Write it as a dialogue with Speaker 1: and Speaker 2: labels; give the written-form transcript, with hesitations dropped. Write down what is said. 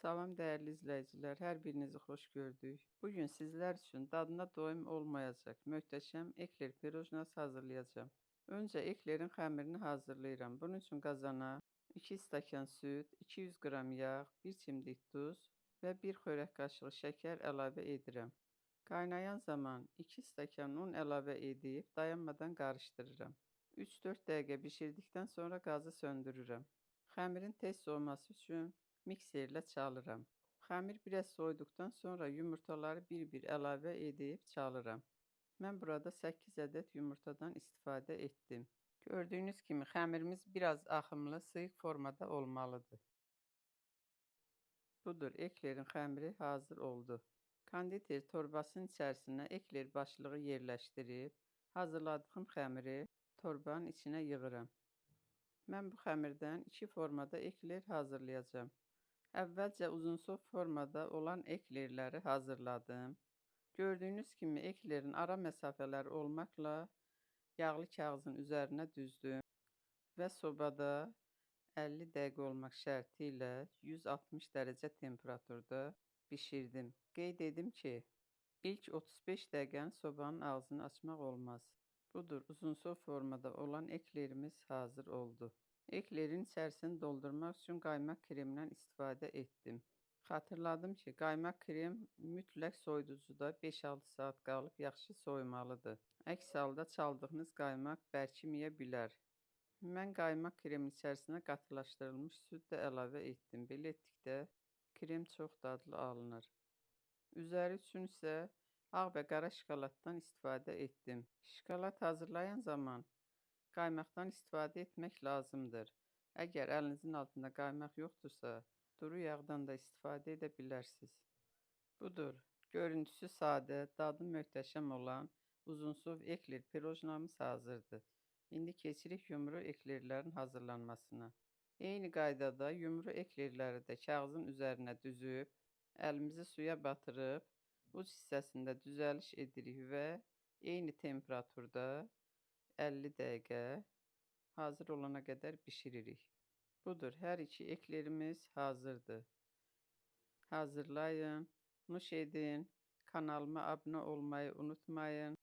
Speaker 1: Salam dəyərli izləyicilər, hər birinizi xoş gördük. Bu gün sizlər üçün dadına doyum olmayacaq möhtəşəm ekler pirojnası hazırlayacağam. Öncə eklerin xəmirini hazırlayıram. Bunun üçün qazana 2 stəkan süd, 200 qram yağ, 1 çimdik duz və 1 xörək qaşığı şəkər əlavə edirəm. Qaynayan zaman 2 stəkan un əlavə edib dayanmadan qarışdırıram. 3-4 dəqiqə bişirdikdən sonra qazı söndürürəm. Xəmirin tez soyması üçün mikserlə çalıram. Xəmir biraz soyduqdan sonra yumurtaları bir-bir əlavə edib çalıram. Mən burada 8 ədəd yumurtadan istifadə etdim. Gördüyünüz kimi xəmirimiz biraz axımlı, sıyıq formada olmalıdır. Budur, eklerin xəmiri hazır oldu. Konditer torbasının içərisinə ekler başlığı yerləşdirib, hazırladığım xəmiri torbanın içinə yığıram. Mən bu xəmirdən 2 formada ekler hazırlayacağam. Əvvəlcə uzunsov formada olan eklerləri hazırladım. Gördüyünüz kimi eklerin ara məsafələri olmaqla yağlı kağızın üzərinə düzdüm və sobada 50 dəqiqə olmaq şərti ilə 160 dərəcə temperaturda bişirdim. Qeyd edim ki, ilk 35 dəqiqəni sobanın ağzını açmaq olmaz. Budur, uzunsov formada olan eklerimiz hazır oldu. Eklerin içərisini doldurmaq üçün qaymaq kremindən istifadə etdim. Xatırladım ki, qaymaq krem mütləq soyuducuda 5-6 saat qalıb yaxşı soymalıdır. Əks halda çaldığınız qaymaq bərkiməyə bilər. Mən qaymaq kremin içərisinə qatılaşdırılmış süd də əlavə etdim. Belə etdikdə krem çox dadlı alınır. Üzəri üçün isə ağ və qara şokoladdan istifadə etdim. Şokolad hazırlayan zaman qaymaqdan istifadə etmək lazımdır. Əgər əlinizin altında qaymaq yoxdursa, duru yağdan da istifadə edə bilərsiniz. Budur, görüntüsü sadə, dadı möhtəşəm olan uzunsov ekler pirojnamız hazırdır. İndi keçirik yumru eklerlərin hazırlanmasına. Eyni qaydada yumru eklerləri də kağızın üzərinə düzüb, əlimizi suya batırıb, uc hissəsində düzəliş edirik və eyni temperaturda 50 dəqiqə hazır olana qədər bişiririk. Budur, hər iki eklerimiz hazırdır. Hazırlayın, nuş edin, kanalıma abunə olmayı unutmayın.